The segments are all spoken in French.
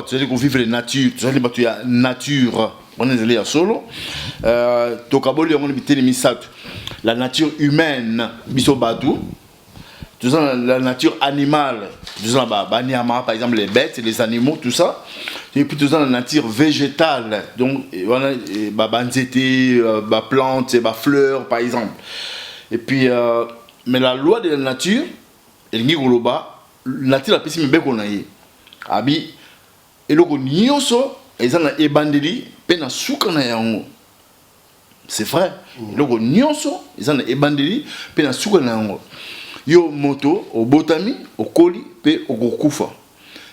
Tu as vivre la nature, tu as la nature, on est allé à solo. La nature humaine, la nature animale, par exemple les bêtes, les animaux, tout ça. Et puis la nature végétale, donc plantes, fleurs, par exemple. Et puis, mais la loi de la nature, la nature a pessimé bien qu'on a eu. Abi, et le nyoso, ils ont ébandeli, pena souka na yango. C'est vrai. Le nyoso, ils ont ébandeli, pena souka na yango. Yo moto, au botami, au koli, pe au gokufa.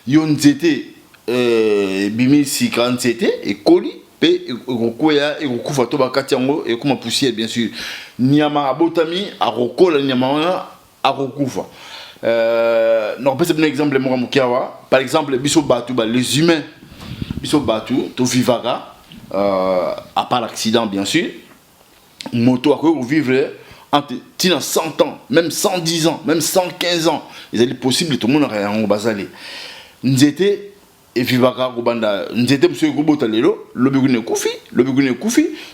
Yo nzete, bimi si 47, et koli, pe au gokuya, et gokufa, toba katiango, et comme poussière, bien sûr. Nyama abotami, a rokola, nyama a gokufa. Non, c'est un exemple, par exemple, les humains, tout vivaga, à part l'accident, bien sûr, moto à quoi vous vivre entre 100 ans, même 110 ans, même 115 ans, il est possible tout le monde aurait un bazalé. Nous étions et vivaga gobanda, nous étions monsieur Gobotalelo, le bugune koufi,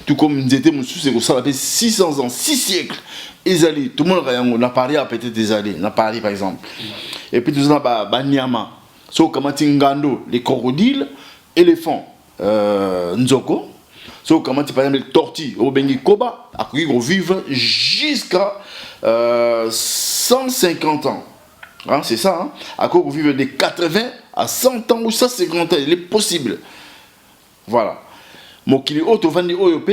tout comme nous étions monsieur ça fait 600 ans, 6 siècles. Ezali, tout le monde a parlé à peut-être des années, on a parlé par exemple. Et puis tout ça, Banyama, so Kamatingando, les crocodiles, éléphants, Nzoko, so Kamati par exemple les tortues, au Bengi Koba, à qui vivent jusqu'à 150 ans. Hein, c'est ça, hein? À quoi vous vivez de 80 à 100 ans ou 150 ans, il est possible. Voilà. Mokili Otovandi Oyope.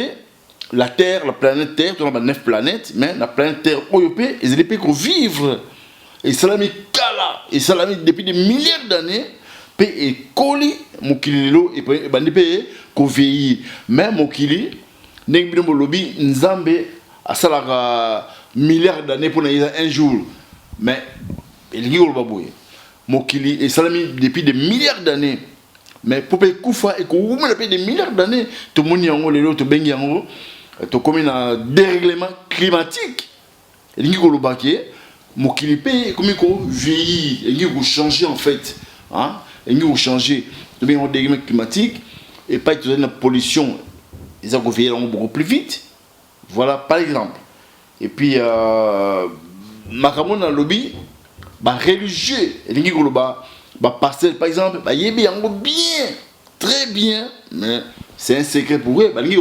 La Terre, la planète Terre, on a 9 planètes, mais la planète Terre, ils ont pu vivre. Et ça l'a mis Kala, et ça l'a mis depuis des milliards d'années, et Koli, Mokililo, et Bandipé, qu'on vieillit. Mais Mokili, Nengbino Lobby, Nzambe, à ça milliards d'années pour un jour. Mais, il y a Mokili, et ça l'a mis depuis des milliards d'années. Mais pour payer Koufa, et qu'on depuis des milliards d'années, tout le monde y a un peu, tout le monde y a un peu. To comme un dérèglement climatique. Et il y a des comme il vieillit, il y a changer en fait. Hein? Il y a changer. Il y a un dérèglement climatique et pas de la pollution. Ils ont vieilli beaucoup plus vite. Voilà par exemple. Et puis, Makamon a lobby, religieux. Il y a pasteur par exemple, il y a bien, très bien, mais c'est un secret pour eux. Il y a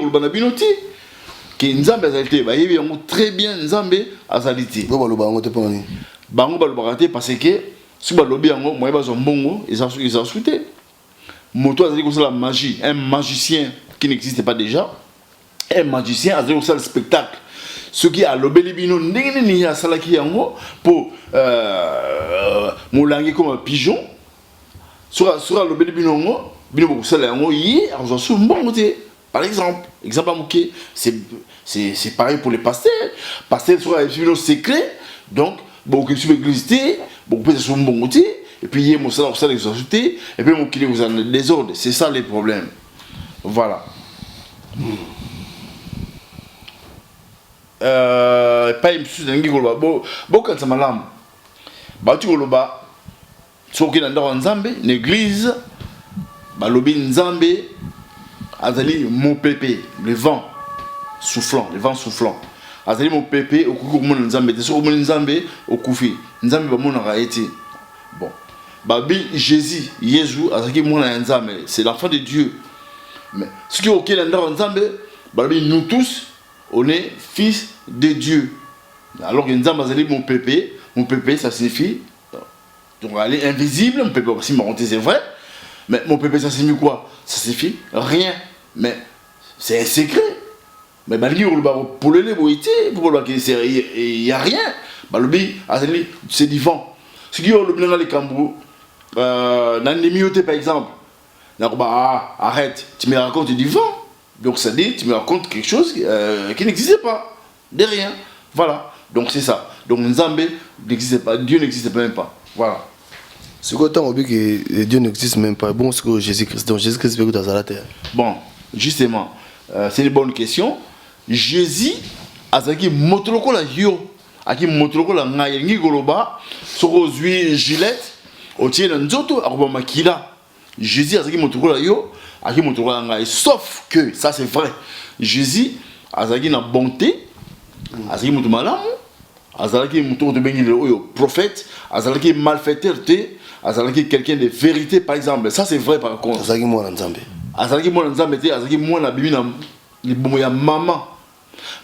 que Nzambe azalité ba yebi yango très bien Nzambe azalité bo baloba yango te poni bango baloba te parce que si balobi yango moye bazo mbongo ils ont souhaité moto azali ko la magie un magicien qui n'existe pas déjà un magicien azali ko le spectacle ce qui a lobeli bino ndenge ni ya salaki yango pour molangi comme un pigeon sur lobeli bino ngo bino ko sala yango yi azo su mbongo te. Par exemple, c'est pareil pour les pasteurs. Pasteurs sont un secret, donc, beaucoup de l'église, beaucoup de son bon outil, et puis il y a mon salaire, les ajouter, et puis mon qu'il vous en a des ordres. C'est ça les problèmes. Voilà. Pas une chose d'un gigolo, beaucoup de malam. Batu goloba, soit qu'il y a dans Nzambe, l'église, balobi Nzambe. Azali mon pépé, le vent soufflant. Azali mon pépé, au coucou mon Nzambe, de sur mon Nzambe, au koufi. Nzambe ba mon raïti. Bon. Babi Jésus, Azali mon Nzambe, c'est l'enfant de Dieu. Mais ce qui est ok dans Nzambe, babi nous tous, on est fils de Dieu. Alors que Nzambe Azali mon pépé ça signifie, donc elle est invisible, mon pépé aussi c'est vrai. Mais mon pépé, ça signifie quoi? Ça signifie rien. Mais c'est un secret. Mais pour le il n'y a rien. C'est du vent. Ce qui est le Cambou, dans les miotés par exemple, arrête, tu me racontes du vent. Donc ça dit, tu me racontes quelque chose qui n'existait pas. De rien. Voilà. Donc c'est ça. Donc Nzambe n'existait pas. Dieu n'existait même pas. Voilà. Ce que on dit que Dieu n'existe même pas. Bon, c'est que Jésus-Christ. Donc Jésus-Christ veut dans la terre. Bon, justement, c'est une bonne question. Jésus a dit motroko la yo, a dit motroko la ngayengi goloba, soko zui gilette, otie na nzoto akoba makila. Jésus azaki motokola yo, aki motokola ngai. Sauf que ça c'est vrai. Jésus azaki na bonté, azaki moto malamu, azalaki moto de bengi le prophète, azalaki malfaiteur te, azalaki quelqu'un de vérité par exemple. Ça c'est vrai par contre. azalaki mwana nzambe. Azalaki mwana nzambe te, azalaki mwana bibi na libomo ya maman.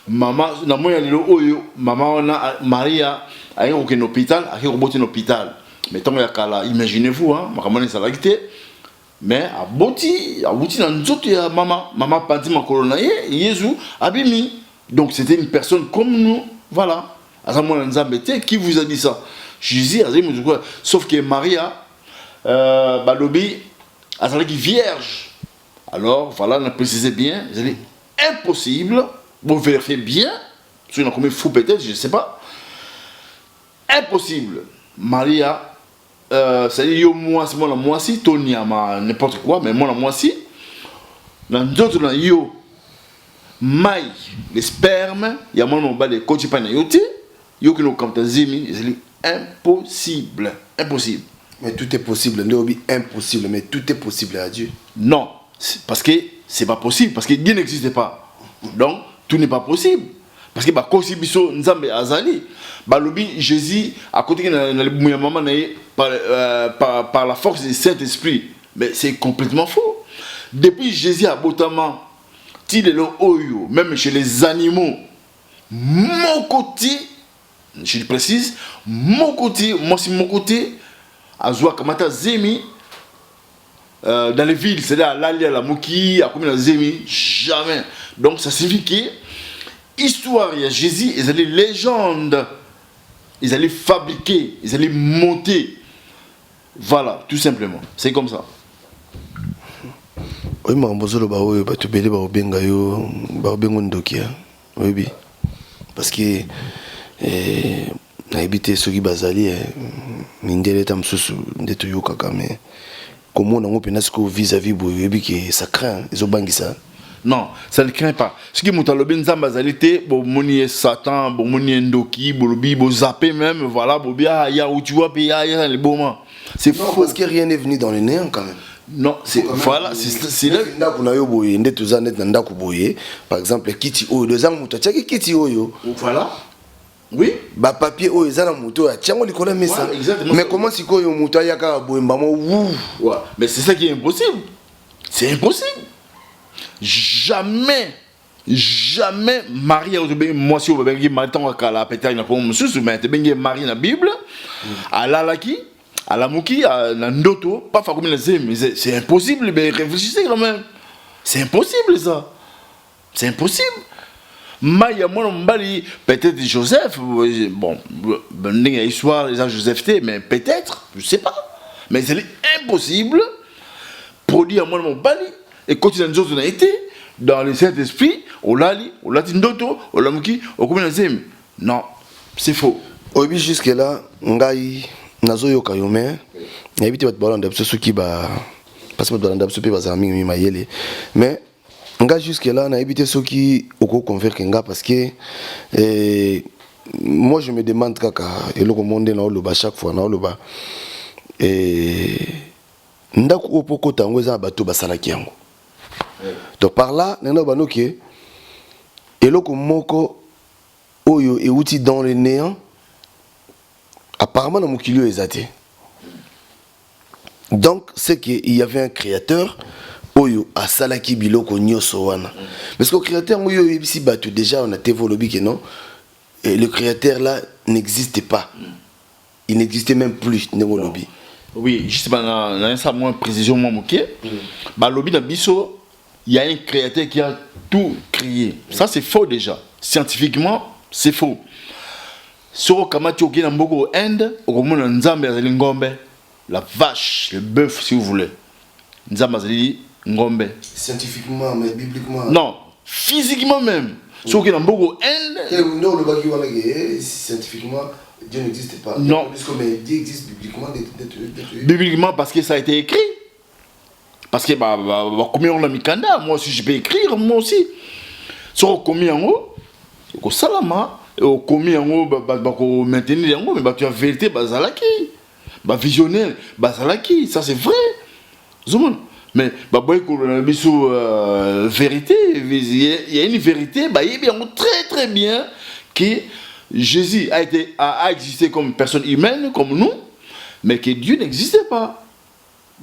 Maman na moya lelo oyo, maman na Maria ayi ko ken hôpital, ayi ko boti na hôpital. Mais tant ya kala, imaginez-vous hein, makamane salaki te. Mais aboti na nzoto ya maman pandi makolo na ye, Yesu abimi. Donc c'était une personne comme nous, voilà. Azamona nzambe te, qui vous a dit ça? Jésus azali moto. Sauf que Maria balobi azalaki vierge. Alors voilà, on a précisé bien, c'est impossible. Vous vérifiez bien, si on a commis fou peut-être, je ne sais pas. Impossible. Maria, c'est-à-dire yo moi c'est moi la moi si Tony ma n'importe quoi, mais moi la moi si. Dans d'autres dans yo mai les spermes, il y a moi mon bas de coach pas na yote, yo qui nous compte zimi, c'est impossible, impossible. Mais tout est possible, Ndobi impossible, mais tout est possible à Dieu. Non, parce que c'est pas possible, parce que Dieu n'existe pas. Donc tout n'est pas possible. Parce que bah consibiso nzambe azali, bah lobi Jésus à côté de maman par la force du Saint-Esprit, mais c'est complètement faux. Depuis Jésus a botamment tilelo oyo, même chez les animaux, mon côté, je précise, mon côté, moi si mon côté, azwa kamata zemi dans les villes, c'est-à-dire à l'Ali, à la Moki, à combien de zemi, jamais. Donc ça signifie que histoire, il y a Jésus, ils allaient légende, ils allaient fabriquer, ils allaient monter. Voilà, tout simplement. C'est comme ça. Oui, mais bonjour, bah oui, bah tu peux dire bah benga yo, bah bengo ndokia, oui, parce que na habité ce qui bazali, mindele tam susu ndeto yo kaka mais comment on a pu nasco vis-à-vis boy, oui que ça craint, ils ont bangi ça. Non, ça ne craint pas. Ce qui m'a dit, Nzamba zalité, bon moni Satan, bon moni Ndoki, bolobi, bon zappé même, voilà, bon bien, il y a où tu vois, puis il y a les beaux moments. C'est faux. Parce que rien n'est venu dans le néant quand même. Non, c'est voilà, c'est là. Par exemple, kiti oyo, deux ans muto, tchaki kiti oyo. Voilà. Oui. Bah papier oyo, zana muto, tchango likola mais ça. Mais comment si koyo muto yaka boembamo wou. Ouais, mais c'est ça qui est impossible. C'est impossible. Jamais Marie moi si on veut maintenant qu'à la pétale na comme sous mais te bengi Marie na Bible à la laki à la muki à ndoto pas faire comme les mais c'est impossible mais réfléchissez quand même. C'est impossible ça. C'est impossible. Maya moi mbali peut-être Joseph bon ben histoire les Joseph T mais peut-être je sais pas mais c'est impossible produire moi mon bali. Et quand il a été dans le Saint-Esprit, on l'a dit ndoto, on l'a muki, on commence à dire non, c'est faux. Obi jusque là, ngai nazo yo kayome, na ibiti bat balanda biso ki ba parce que balanda biso pe bazami mi mayele. Mais ngai jusque là na ibiti soki oko convaincre nga parce que moi je me demande kaka eloko monde na oloba chaque fois na oloba ndako opoko tango za bato basalaki yango. Donc par là, nous avons dit que eloko moko oyo euti dans le néant. Apparemment, dans mon kilo exaté. Donc c'est qu'il y avait un créateur oyo a salaki biloko nyoso wana. Parce que le créateur oyo ici batu déjà on a développé que non. Et le créateur là n'existait pas. Il n'existait même plus lobby. Oui, juste dans ça moins précision moi moké. Ba lobby na biso il y a un créateur qui a tout créé. Ça, c'est faux déjà. Scientifiquement, c'est faux. Sur Kamati Oki Nambogo Inde, au monde Nzambe Azali Ngombe, la vache, le bœuf, si vous voulez. Nzambe Azali Ngombe. Scientifiquement, mais bibliquement. Non, physiquement même. Sur Oki Nambogo Inde. Scientifiquement, Dieu n'existe pas. Non. Mais Dieu existe bibliquement. Bibliquement, parce que ça a été écrit. Parce que combien on a mis Kanda, moi aussi je peux écrire, moi aussi. Sur combien en haut, au salama, au combien en haut, maintenir en haut, mais tu as vérité, bazalaki, visionnaire, bazalaki, ça c'est vrai. Mais vérité, il y a une vérité, très très bien que Jésus a existé comme personne humaine, comme nous, mais que Dieu n'existait pas.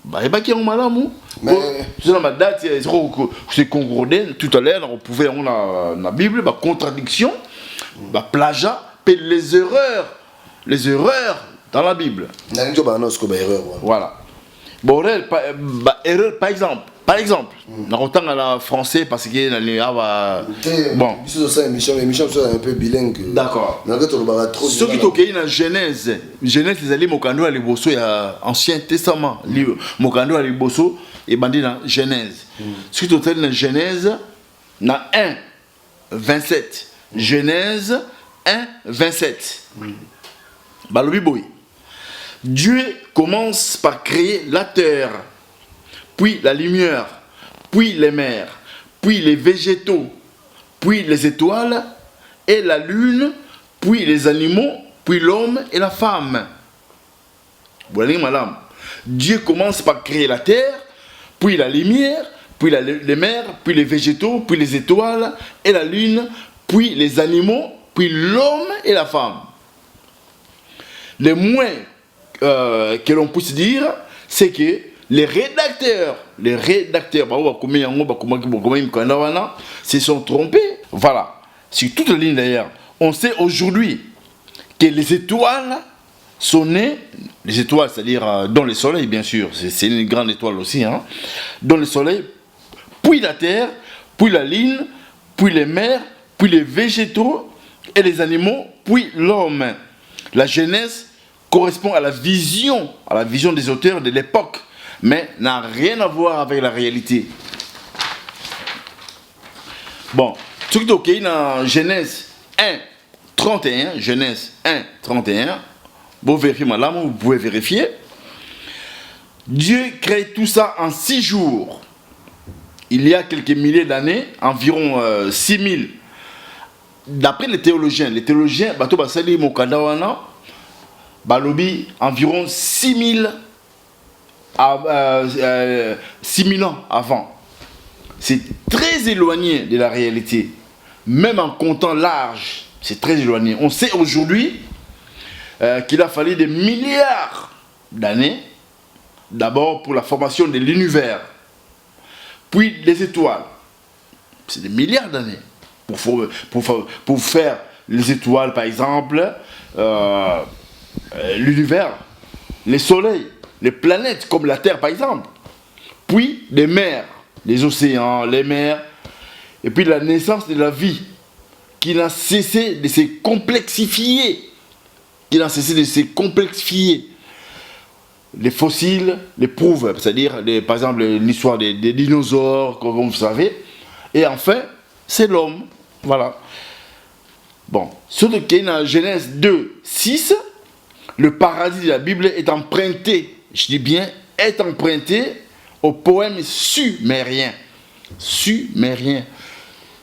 Mais c'est concordé tout à l'heure, on pouvait avoir la Bible, contradiction, plagiat, les erreurs dans la Bible. Voilà. Bon, erreur, par exemple, on entend la français parce qu'il y a bon. L'émission est un peu bilingue. D'accord. Ce qui est dans Genèse, les alliés Mokando à l'Ibosso, il y a Ancien Testament. Mokando à l'Ibosso, et bandit dans Genèse. Ce qui est dans Genèse, dans 1, 27. Genèse 1, 27. Balobiboy. Dieu commence par créer la terre, puis la lumière, puis les mers, puis les végétaux, puis les étoiles et la lune, puis les animaux, puis l'homme et la femme. Voilà, madame. Dieu commence par créer la terre, puis la lumière, puis les mers, puis les végétaux, puis les étoiles et la lune, puis les animaux, puis l'homme et la femme. Le moins que l'on puisse dire, c'est que les rédacteurs se sont trompés. Voilà. Sur toute la ligne d'ailleurs, on sait aujourd'hui que les étoiles sont nées, les étoiles, c'est-à-dire dans le soleil, bien sûr, c'est une grande étoile aussi, hein, dans le soleil, puis la terre, puis la ligne, puis les mers, puis les végétaux et les animaux, puis l'homme. La Genèse correspond à la vision des auteurs de l'époque, mais n'a rien à voir avec la réalité. Bon, ce qui est ok dans Genèse 1, 31, Genèse 1, 31, vous vérifiez madame, vous pouvez vérifier. Dieu crée tout ça en 6 jours. Il y a quelques milliers d'années, environ 6000. D'après les théologiens, Bato Basali Mokandawana, Balobi, environ 6000 ans avant. C'est très éloigné de la réalité. Même en comptant large, c'est très éloigné. On sait aujourd'hui qu'il a fallu des milliards d'années, d'abord pour la formation de l'univers, puis les étoiles. C'est des milliards d'années pour faire les étoiles, par exemple, l'univers, les soleils, les planètes comme la Terre par exemple, puis les mers, les océans, les mers, et puis la naissance de la vie qui n'a cessé de se complexifier, Les fossiles les prouvent, c'est-à-dire par exemple l'histoire des dinosaures, comme vous savez, et enfin c'est l'homme, voilà. Bon, ce qui est dans Genèse 2, 6, le paradis de la Bible est emprunté, je dis bien, est emprunté au poème sumérien. Sumer,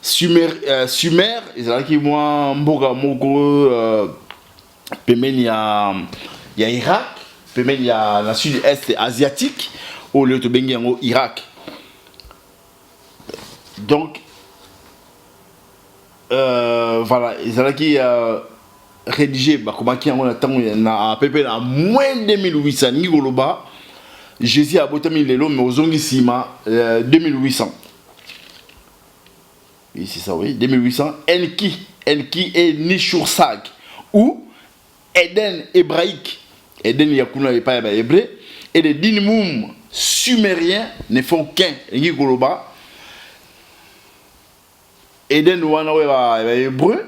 c'est-à-dire moi, Mboga Mogo, il y a Irak, il y a la sud-est asiatique, au lieu de Bengi en Irak. Donc, voilà, ils ont rédigé, comment qui a à peu près à moins de 2800 Nigoloba, Jésus a boté Lelo, mais aux Ongisima 2800. Oui, c'est ça, oui, 2800. Enki et Nishursak, ou Eden hébraïque, Eden Yakuna et pas hébreu, et les Dinimoum sumériens ne font qu'un, Nigoloba. Eden wana wa hébreu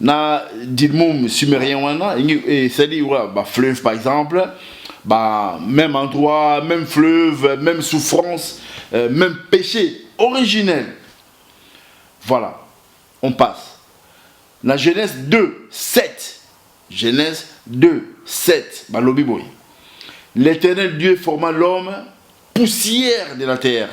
na dilmum sumérien wana et c'est-à-dire fleuve par exemple, même endroit, même fleuve, même souffrance, même péché originel. Voilà. On passe. La Genèse 2, 7. Genèse 2, 7. Balobiboy. L'Éternel Dieu forma l'homme poussière de la terre,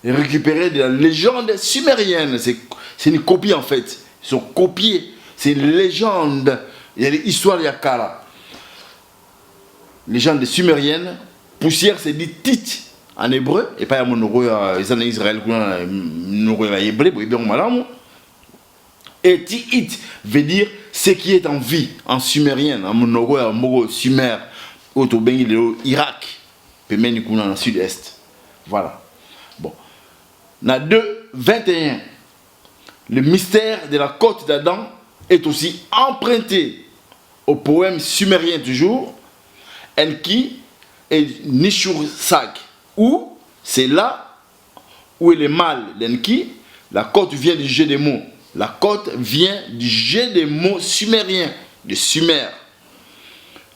récupéré de la légende sumérienne. C'est une copie en fait. Ils sont copiés. C'est une légende. Il y a l'histoire de Yakala. Légende sumérienne. Poussière, c'est dit tit en hébreu, et pas en Israël, en hébreu, et Ti'it veut dire ce qui est en vie, en sumérien, en monogo, sumer, Irak, puis même dans le sud-est. Voilà. Bon. Dans 2:21, le mystère de la côte d'Adam est aussi emprunté au poème sumérien toujours, Enki et Nishur-Sag, où c'est là où est le mal, l'Enki, la côte vient du jeu des mots. La côte vient du jeu des mots sumériens, de Sumer.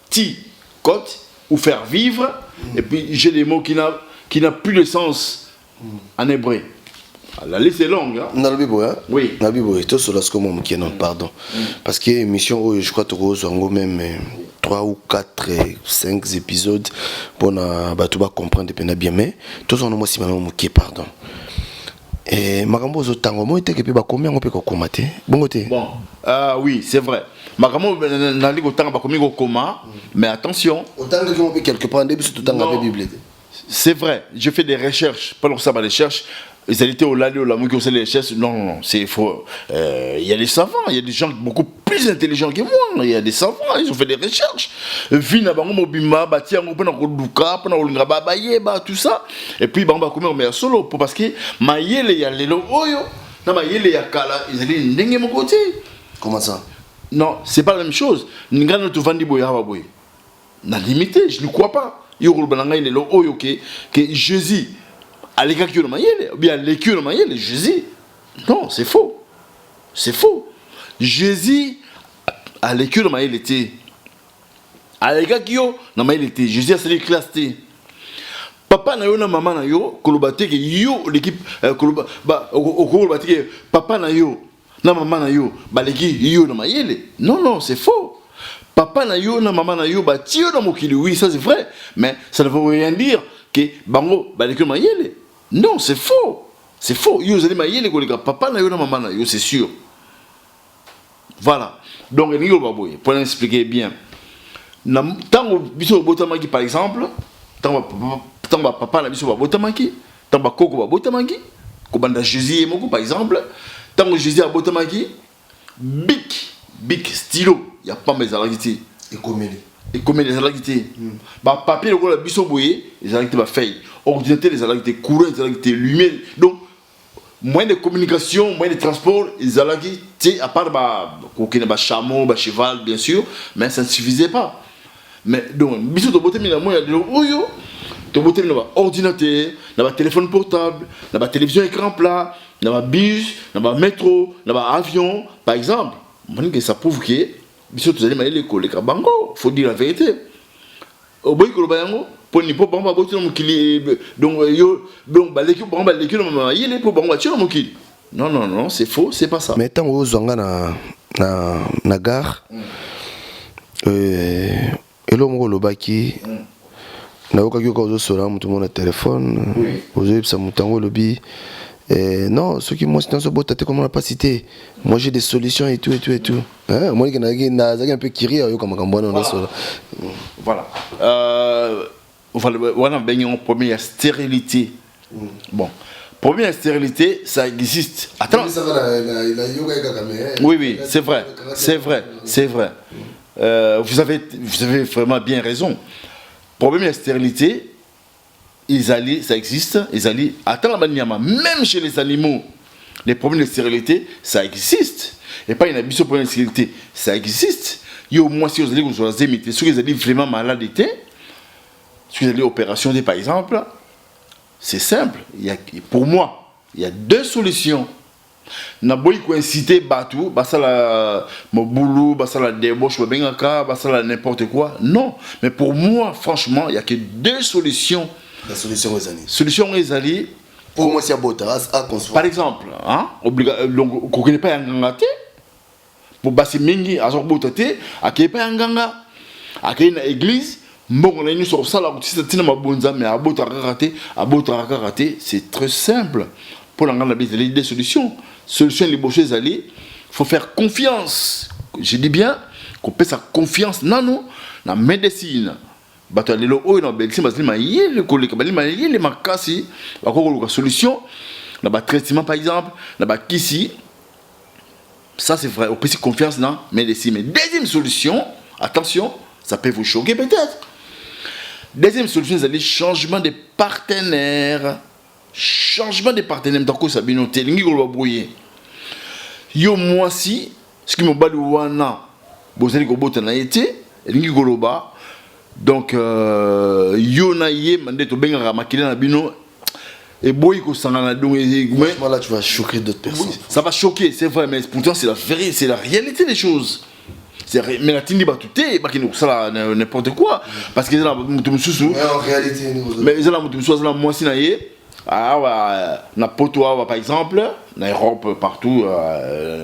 Ti, côte, ou faire vivre, et puis jeu des mots qui n'a plus de sens en hébreu. La liste est longue. Hein? Dans la Bible, hein? Oui. Dans la Bible, tout cela, c'est comme qui non, pardon. Parce que l'émission, je crois que tu as même 3 ou 4, 5 épisodes pour comprendre bien, mais tout ça, moi, c'est qui pardon. Et Magambo Zotango, moi, il y a combien on peut commenter? Bon, oui, c'est vrai. Magambo, n'a pas autant de coma, mais attention. Autant que on peut quelque part, début, c'est tout le temps la Bible. C'est vrai, je fais des recherches, pas longtemps des recherches. Les élites au Lali, au Lamou qui ont fait les recherches, non, c'est faux. Il y a des savants, il y a des gens beaucoup plus intelligents que moi. Il y a des savants, ils ont fait des recherches. Vina bango mobimba, bati ango pena koduka, pena olinga babayeba, tout ça. Et puis bamba comme on solo parce que mayele ya lelo oyo, na mayele ya kala, ils allaient ndenge mon côté. Comment ça? Non, c'est pas la même chose. N'ingana tu vandi boya baboy. Na limité, je ne crois pas. Yoro bananga lelo oyo que Jésus ou bien Jésus. Non, c'est faux. C'est faux. Jésus a l'école de il était. Jésus a sali classe. Papa na yo na maman na yo, kolobate que yo l'équipe kolobate que papa na yo na maman na yo, ba l'équipe yo na mayele. Non, c'est faux. Papa na yo na maman na yo ba tio na mokili, oui, ça c'est vrai, mais ça ne veut rien dire que bango ba l'école mayele. Non, c'est faux. C'est faux. Yo allez mailler les papa na yo na maman na yo, c'est sûr. Voilà. Donc ni baboy, pour expliquer bien. Tant biso botamaki par exemple, tant papa na biso botamaki, tant koko botamaki, ko banda Jésus moko par exemple, tant Jésus botamaki, big stylo, il y a pas mes alagiti et comédie. Et comme les alactités, papier le la biso boye, les alactités va faire, ordinateur les alactités, courant les alactités, lumière, donc moyen de communication, moyen de transport, les alactités à part bah chameau, bah cheval bien sûr, mais ça ne suffisait pas. Mais donc biso de beauté mina moyen de oyo, de beauté mina ordinateur, na téléphone portable, na télévision écran plat, na bus, na métro, na avion, par exemple, ça prouve que biso tozali mayele koleka bango, faut dire la vérité. Oboyi koloba yango pour ni po bango ba na mokili donc yo donc baleki bango baleki na mayele po bango atio na mokili. Non, c'est faux, c'est pas ça. Mais tant aux zonga na gare et l'homme lobaki na okaki ko zo sola mutu mona téléphone ozo ça mutango lobi. Non, ceux qui moi c'est dans ce beau tâté comme on n'a pas cité. Moi j'ai des solutions et tout. Hein? Moi il y a un peu qui rit comme voilà. Voilà, ben première stérilité. Bon, première stérilité, ça existe. Attends. Oui, c'est vrai. Vous avez vraiment bien raison. Première stérilité. Ça existe, attends la même chez les animaux, les problèmes de stérilité, ça existe. Et pas une abus de problème de stérilité, ça existe. Il y a au moins si vous allez vous imiter, si vous allez vraiment malade, si vous allez opération par exemple, c'est simple. Pour moi, il y a 2 solutions. Na boy coïnciter batou, basa la boulot, basa la débauche, basa la n'importe quoi. Non, mais pour moi, franchement, il y a que 2 solutions. La solution est allée. Solution est allée. Pour moi, c'est à construire. Par exemple, donc, on ne connaît pas un ganga. Pour bassi mingi, à son botate, à qui pas un ganga. À qui une église, bon, on a une sur ça, là, c'est une bonne mais à botre c'est très simple. Pour l'engagement, il y a des solutions. Solution, les bouchers allés, il faut faire confiance. Je dis bien qu'on peut faire confiance dans nous, dans la médecine. bato lelo oyo na Belgique bazali mayele koleka bali mayele makasi bakoko solution na ba traitement par exemple na ba kisi. Ça c'est vrai, on peut se confiance dans médecine. Mais deuxième solution, attention, ça peut vous choquer peut-être. Deuxième solution, c'est le changement de partenaire. Changement de partenaire, donc ça bien noté. Lingi ko brouiller. Yo moi si, ce qui me bat wana, bozali ko bota na été, lingi ko ba. Donc yo na ye mande to benga makila na bino. Et boy ko sangana donc là tu vas choquer d'autres personnes. Ça va choquer, c'est vrai, mais pourtant c'est la vérité, c'est la réalité des choses. Mais la tindi batouté, bah qui nous ça n'importe quoi, parce que là mutum susu. Mais en réalité nous. Mais là mutum susu là moi si na ye, na poto par exemple, na Europe partout,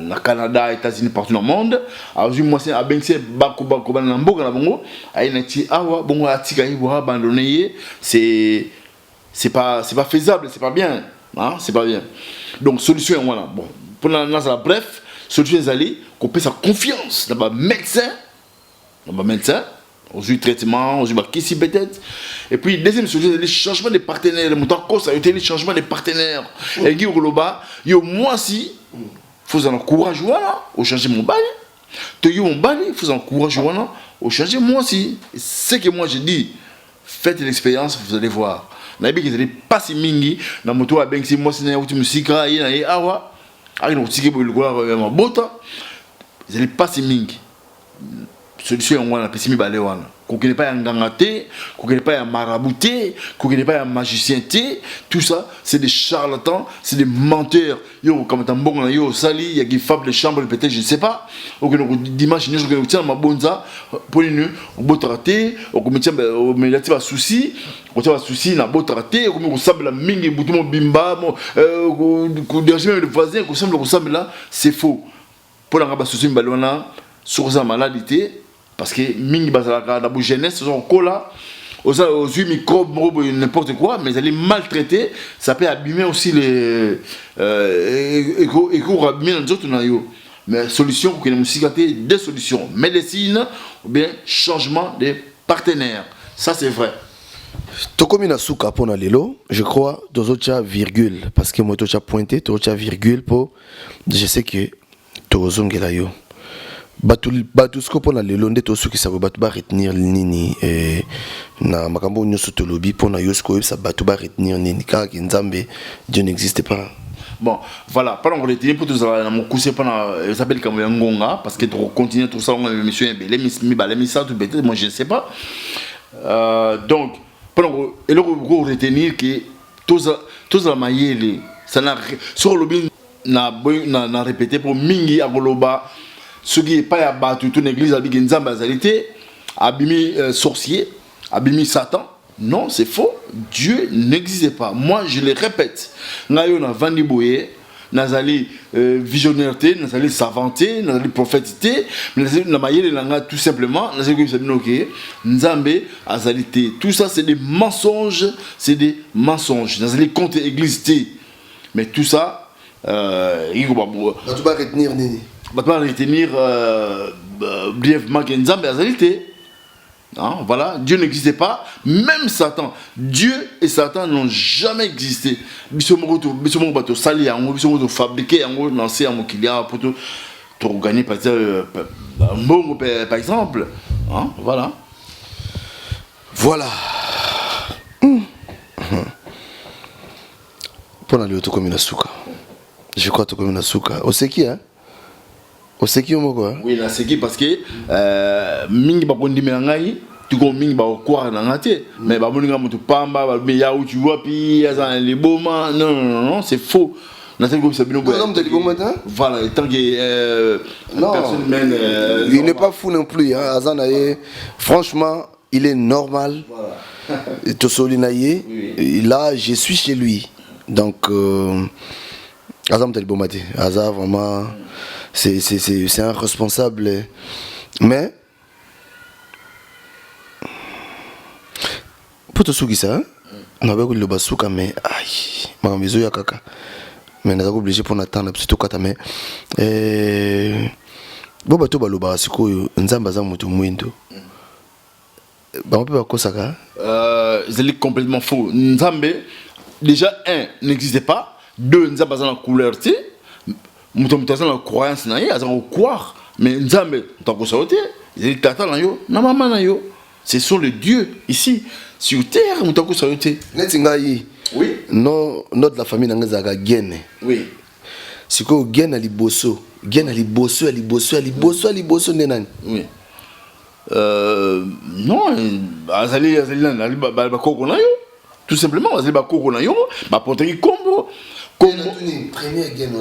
na Canada, États-Unis partout dans le monde. Alors moi c'est à Bense bako na mboka na bongo, ay na ti awa bongo atika yi bo abandonner, c'est pas faisable, c'est pas bien, hein, c'est pas bien. Donc solution voilà. Bon, pour la bref, solution est allée qu'on peut sa confiance dans le médecin, aux traitements, aux qui peut-être. Et puis deuxième solution c'est le changement de partenaires. Mon temps ça a été le changement de partenaires. Et qui au là yo moi si faut en courage voilà, au changer mon bail. To yo mon bail, faut en courage voilà, au changer moi si. C'est que moi je dis, faites l'expérience, vous allez voir. Na bi que pas si mingi na moto a ben si moi c'est na uti musika yi na yi awa ari no tiki bo lukola ma bota ils pas si mingi solution wana pesi mi bale wana ko kene pas ya nganga te ko kene pas ya marabouté ko kene pas ya magicien te tout ça c'est des charlatans c'est des menteurs yo comme tambongo na yo sali ya qui fable de chambre peut-être je ne sais pas au que dimanche ni je que tiens ma bonza pour nous on botraté au que tiens mais là tu vas souci on tu vas souci na botraté comme on sable mingi butumo bimba ko derrière même le voisin ko sable là c'est faux pour la souci balona sur sa maladie parce que mingi bazalaka na bu jeunesse sont cola aux microbes n'importe quoi mais elle est maltraitée ça peut abîmer aussi les abîmer les autres mais solution pour que nous cicater des solutions médecine ou bien changement de partenaires ça c'est vrai. Tokomi na suka pona lelo, je crois dans autres virgule parce que moi tu as pointé tu as virgule pour je sais que tozongela yo batu skopo na lelo nde tosuki sa batu ba retenir nini na makambo nyoso tolobi pona yosko sa batu ba retenir nini car que Nzambe Dieu n'existe pas. Bon, voilà, pendant qu'on retenir pour tout ça, mon cousin pendant s'appelle comme un Ngonga parce que pour continuer tout ça on émission l'émission tout peut-être moi je ne sais pas. Donc pendant et le retenir que tout ça mayele ça n'a sur le bin na répété pour mingi agoloba ce qui est pas à battre toute l'église a dit Nzambe azalité abimi sorcier abimi Satan. Non, c'est faux. Dieu n'existe pas. Moi, je le répète. Nayo na vandi boye, nazali visionnaire, nazali savanté, nazali prophétité, nazali na mayele langa tout simplement, nazali que c'est ok. Nzambe azalité. Tout ça c'est des mensonges, c'est des mensonges. Nazali contre église té. Mais tout ça il faut pas retenir nini. Pas retenir brièvement que Nzambe azalité. Hein, voilà, Dieu n'existait pas, même Satan. Dieu et Satan n'ont jamais existé. Bissomo bato sali yango, bissomo fabriquer yango, lancer en client pour gagner par exemple. Hein, voilà. Voilà. Pour aller au Tokomi Nasuka. Je crois Tokomi Nasuka. Oseki, hein? Oseki au Moko, hein? Oui, la Seki parce que mingi bakondi menangai. Tu comprends mingi ba quoi na ngate mais ba moninga mutu pamba ba me ya uti wapi ya les boma non c'est faux na c'est comme ça bino voilà tant que personne humaine il n'est pas fou non plus hein Azana franchement il est normal voilà Tosolinaye là je suis chez lui donc Azam Telibomate Azar vraiment c'est un responsable mais pour te souguer on avait le basuka mais aïe ma maison ya kaka mais on a obligé pour attendre plutôt kata mais bo bato baloba sikoyo nzamba za mutu mwindo Bah on peut pas quoi ça là. C'est complètement faux. Nzambe déjà n'existait pas. Deux, Nzambe a la couleur tu. Muto muto la croyance na ye, azan croire. Mais Nzambe tant que ça oté, il tata na yo, na maman na yo. Ce sont les dieux ici sur terre muto ko ça oté. Netingai. Oui. Non, notre la famille n'angazaka gene. Oui. Siko gene ali bosso. Gene ali bosso, ali bosso, ali bosso, ali bosso nenani. Oui. Non, azali na ba koko na yo. Tout simplement, azali ba koko na yo, ba poteki kombo. Comme premier gene.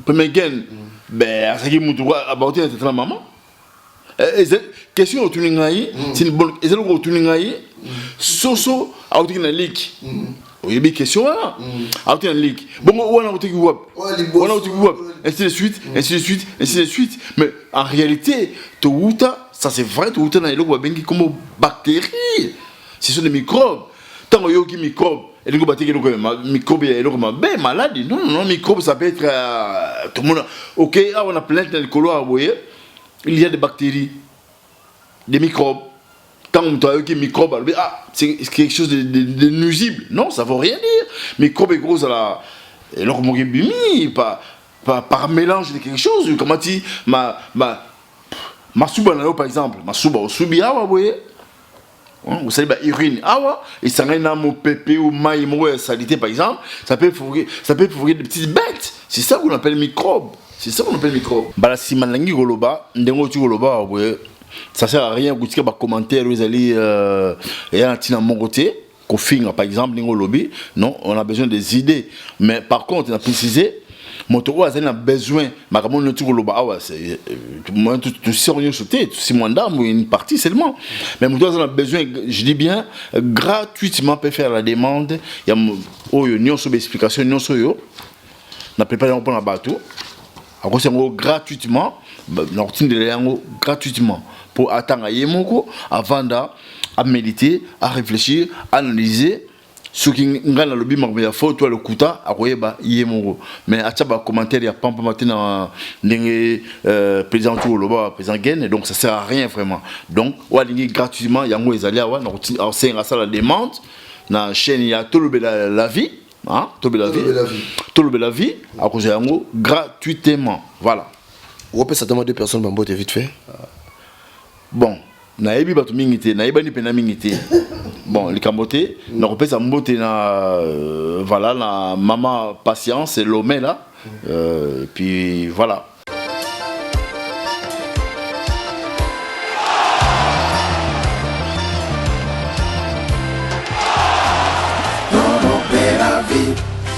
Premier gene. Ben azali mutu abaoti na tata maman. Question autour ngai, c'est une bonne ezali autour ngai. Soso auti na leak. Oui, bien question là. Auti na leak. Bon on a auti wap. On a auti wap. Ainsi de suite, ainsi de suite, ainsi de suite. Mais en réalité, Touta, ça c'est vrai, Touta na eloko bengi comme bactéries. Ce sont des microbes. Tant que yo qui microbes, et les bactéries microbes et eloko ben maladie. Non non, microbes ça peut être tout le monde. OK, on a plein de couloirs, vous voyez. Il y a des bactéries, des microbes. Tant que tu as un microbe, c'est quelque chose de nuisible. Non, ça ne veut rien dire. Microbe est gros à la. Et alors, par mélange de quelque chose. Comment tu ma souba, par exemple. Ma souba, au soubi, vous voyez. Vous savez, urine, et ça n'a pas mon pépé ou maï, salité, par exemple. Ça peut fourrer des petites bêtes. C'est ça qu'on appelle microbe. C'est ça qu'on appelle microbe. Bah, si malangi goloba, ndengo tu goloba, vous voyez. Ça sert à rien de commentaire vous allez et un petit mon côté par exemple lobby non on a besoin des idées mais par contre on a précisé moto a besoin c'est tout sérieux sauter c'est moins d'âme ou une partie seulement mais moto a besoin je dis bien gratuitement peut faire la demande il y a une explication non yo n'a préparé pour un bateau à cause gratuitement gratuitement pour attendre avant à méditer, à réfléchir, à analyser ce qui est le lobby marbre photo le kuta à koyeba yemoko mais à taba commentaire il y a pas matin président tout le président Gen donc ça sert à rien vraiment donc on a gratuitement yango ezali awa na senga ça la demande na chaîne il y a tout le la vie hein tout le la vie à cause yango gratuitement voilà. On peut certainement deux personnes bambote vite fait. Bon, naebi batu mingité, naebi ni pena mingité. Bon, les cambotés, na repé ça mbote na voilà la maman patience et l'homme là. Puis voilà.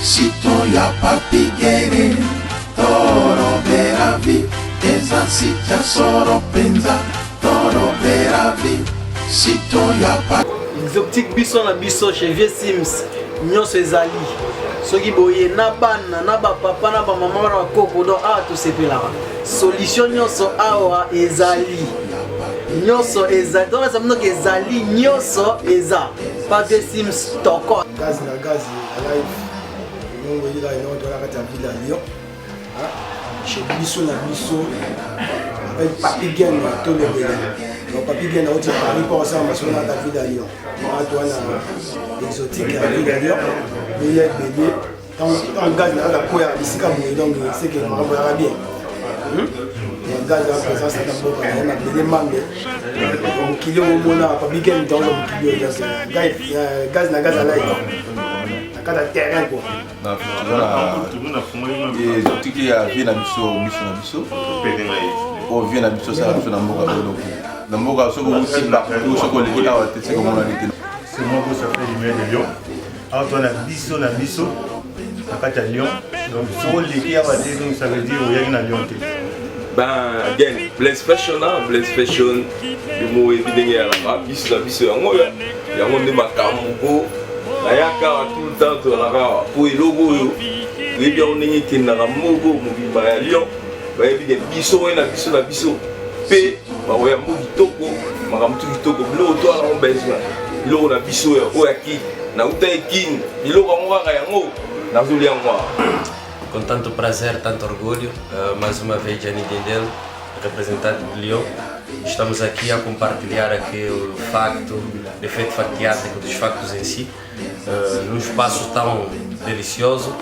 Si ton ya papi guéri, toro beravi. Sita soro penza toro beravi sito ya pa les optiques biso na biso chez Vieux Sims nyonso ezali soki boye na bana na ba papa na ba mama na koko do to sepelaka solution nyonso awa ezali nyonso ezali donc ça veut dire ezali nyonso eza pas Vieux Sims toko gaz live on va dire non dans la ville à Lyon chez biso na biso avec Papi Gen to le bébé donc Papi Gen a été Paris pour ça mais sur la ville à Lyon moi toi na exotique à ville à Lyon il y a bébé en gaz na la koya ici comme donc c'est que on va bien le gaz là présence ça d'abord on a bébé mambe donc kilo au mona Papi Gen dans le kilo gaz na gaz à l'ail cada terrain quoi na et tout qui a vient na biso o vient na biso ça biso na mboka donc na mboka soko utimba soko le ila wa tete comme on a dit c'est moi qui ça fait du de Lyon Antoine na biso à Kata Lyon donc soko le qui a wa tete donc ça veut dire o yaki na Lyon te ben again Blaze Fashion le mot évidemment à la biso yango ne makambo ayaka tout le temps to pour logo yo yebi on ngi kinaka mogo mobimba ya Lyon ba yebi biso na biso pe ba oya mogi toko makamtu kitoko bilo to ala on besoin bilo na biso ya oyaki na uta ekin bilo ko ngaka yango na zuli yango com tanto prazer, tanto orgulho, mais uma vez Gianni Dendel, representante de Lyon. Estamos aqui a compartilhar aqui o facto, o efeito factiático dos factos em si, num espaço tão delicioso,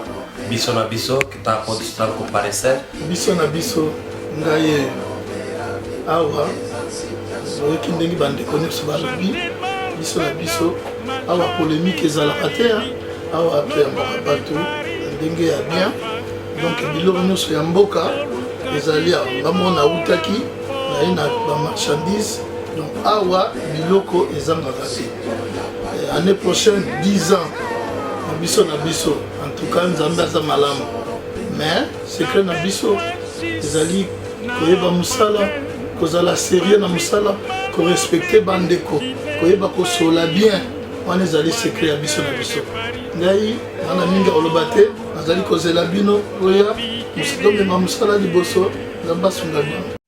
Biso na Biso, que pode estar a comparecer. Biso na Biso, ngai awa, oyoki ndenge bandeko nyonso balobi, Biso na Biso, awa polémique ezalaka te, awa toyambaka bato ndenge ya bien. Donc biloko nyonso ya mboka ezali awa, ngambo nautaki naye na bamarchandise, donc awa biloko ezangaka te. Année prochaine 10 ans na Biso na Biso, en tout cas nzambe aza malamu, mais secret na biso ezali koyeba musala, kozala sérieux na musala, korespecte bandeko, koyeba kosola bien, wana ezali secret ya Biso na Biso. Ngai nana mingi oloba te, nazali kozela bino oya musatomema musala liboso nzambe asunga bino.